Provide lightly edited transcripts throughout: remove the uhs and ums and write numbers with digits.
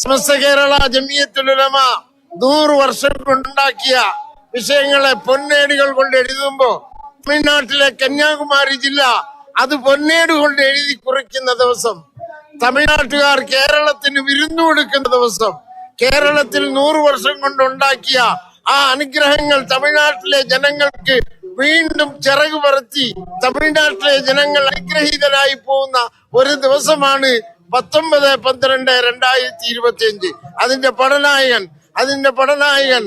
സമസ്ത കേരള ജമിയത്തുൽ ഉലമ 100 വർഷം കൊണ്ടുണ്ടാക്കിയ വിഷയങ്ങളെ പൊന്നേടുകൾ കൊണ്ട് എഴുതുമ്പോ തമിഴ്നാട്ടിലെ കന്യാകുമാരി ജില്ല അത് പൊന്നേട് കൊണ്ട് എഴുതി കുറിക്കുന്ന ദിവസം, തമിഴ്നാട്ടുകാർ കേരളത്തിന് വിരുന്നു കൊടുക്കുന്ന ദിവസം, കേരളത്തിൽ 100 വർഷം കൊണ്ടുണ്ടാക്കിയ ആ അനുഗ്രഹങ്ങൾ തമിഴ്നാട്ടിലെ ജനങ്ങൾക്ക് വീണ്ടും ചിറകു പറത്തി തമിഴ്നാട്ടിലെ ജനങ്ങൾ അനുഗ്രഹീതരായി പോകുന്ന ഒരു ദിവസമാണ് 19/12/2025. അതിന്റെ പടനായകൻ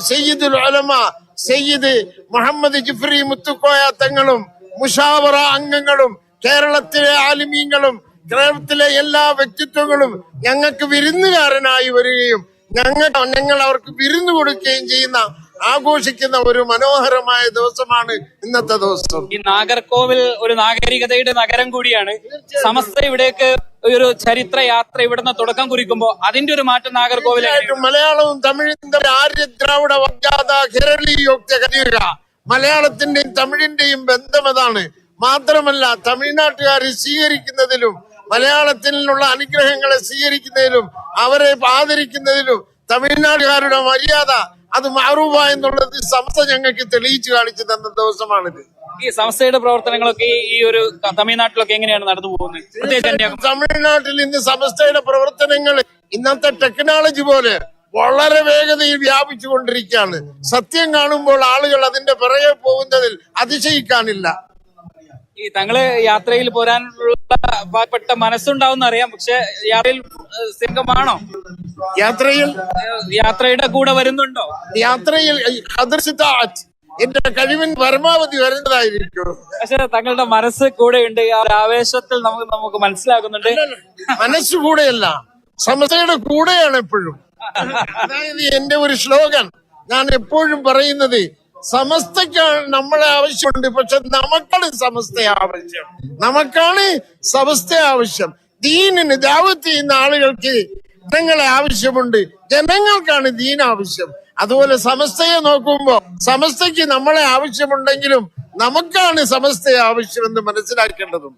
സയ്യിദുൽ ഉലമ സയ്യിദ് മുഹമ്മദ് ജിഫ്രി മുത്തുക്കോയ തങ്ങളും മുഷാവറ അംഗങ്ങളും കേരളത്തിലെ ആലിമീങ്ങളും കേരളത്തിലെ എല്ലാ വ്യക്തിത്വങ്ങളും ഞങ്ങൾക്ക് വിരുന്നുകാരനായി വരികയും ഞങ്ങൾ അവർക്ക് വിരുന്നു കൊടുക്കുകയും ചെയ്യുന്ന ആഘോഷിക്കുന്ന ഒരു മനോഹരമായ ദിവസമാണ് ഇന്നത്തെ ദിവസം. ഈ നാഗർകോവിൽ ഒരു നാഗരികതയുടെ നഗരം കൂടിയാണ്. സമസ്ത ഇവിടേക്ക് ഒരു ചരിത്ര യാത്ര ഇവിടുന്ന് തുടക്കം കുറിക്കുമ്പോൾ അതിന്റെ ഒരു മാറ്റം നാഗർകോവിലായിട്ടും മലയാളവും തമിഴും ആര്യ ദ്രാവിഡ വജ്ജാത കേരളീയോക്ത കലിയുക. മലയാളത്തിന്റെയും തമിഴിന്റെയും ബന്ധം അതാണ്. മാത്രമല്ല തമിഴ്നാട്ടുകാരെ സ്വീകരിക്കുന്നതിലും മലയാളത്തിലുള്ള അനുഗ്രഹങ്ങളെ സ്വീകരിക്കുന്നതിലും അവരെ ആദരിക്കുന്നതിലും തമിഴ്നാട്ടുകാരുടെ മര്യാദ അത് മഅറൂഫ എന്നുള്ളത് സമസ്ത ഞങ്ങൾക്ക് തെളിയിച്ചു കാണിച്ചു തന്ന ദിവസമാണിത്. ഈ സംസ്ഥയുടെ പ്രവർത്തനങ്ങളൊക്കെ ഈ ഒരു തമിഴ്നാട്ടിലൊക്കെ എങ്ങനെയാണ് നടന്നു പോകുന്നത്? തമിഴ്നാട്ടിൽ ഇന്ന് സമസ്തയുടെ പ്രവർത്തനങ്ങൾ ഇന്നത്തെ ടെക്നോളജി പോലെ വളരെ വേഗതയിൽ വ്യാപിച്ചു കൊണ്ടിരിക്കുകയാണ്. സത്യം കാണുമ്പോൾ ആളുകൾ അതിന്റെ പിറകെ പോകുന്നതിൽ അതിശയിക്കാനില്ല. ഈ തങ്ങള് യാത്രയിൽ പോരാനുള്ള പാവപ്പെട്ട മനസ്സുണ്ടാവും അറിയാം, പക്ഷെ യാത്രയിൽ സിംഗമാണോ? യാത്രയുടെ കൂടെ വരുന്നുണ്ടോ? യാത്രയിൽ എന്റെ കഴിവിൻ പരമാവധി വരുന്നതായിരിക്കും. പക്ഷെ തങ്ങളുടെ മനസ്സ് കൂടെ ഉണ്ട്. ആ ആവേശത്തിൽ നമുക്ക് മനസ്സിലാകുന്നുണ്ട്. മനസ്സ് കൂടെയല്ല, സമസ്തയുടെ കൂടെയാണ് എപ്പോഴും. അതായത് എന്റെ ഒരു ശ്ലോകൻ ഞാൻ എപ്പോഴും പറയുന്നത്, സമസ്തക്കാണ് നമ്മളെ ആവശ്യമുണ്ട്, പക്ഷെ നമുക്കാണ് സമസ്ത ആവശ്യം. ദീനിന് ദാവത്ത് ചെയ്യുന്ന ആളുകൾക്ക് ജനങ്ങളെ ആവശ്യമുണ്ട്, ജനങ്ങൾക്കാണ് ദീൻ ആവശ്യം. അതുപോലെ സമസ്തയെ നോക്കുമ്പോ സമസ്തയ്ക്ക് നമ്മളെ ആവശ്യമുണ്ടെങ്കിലും നമുക്കാണ് സമസ്തയെ ആവശ്യമെന്ന് മനസ്സിലാക്കേണ്ടതും.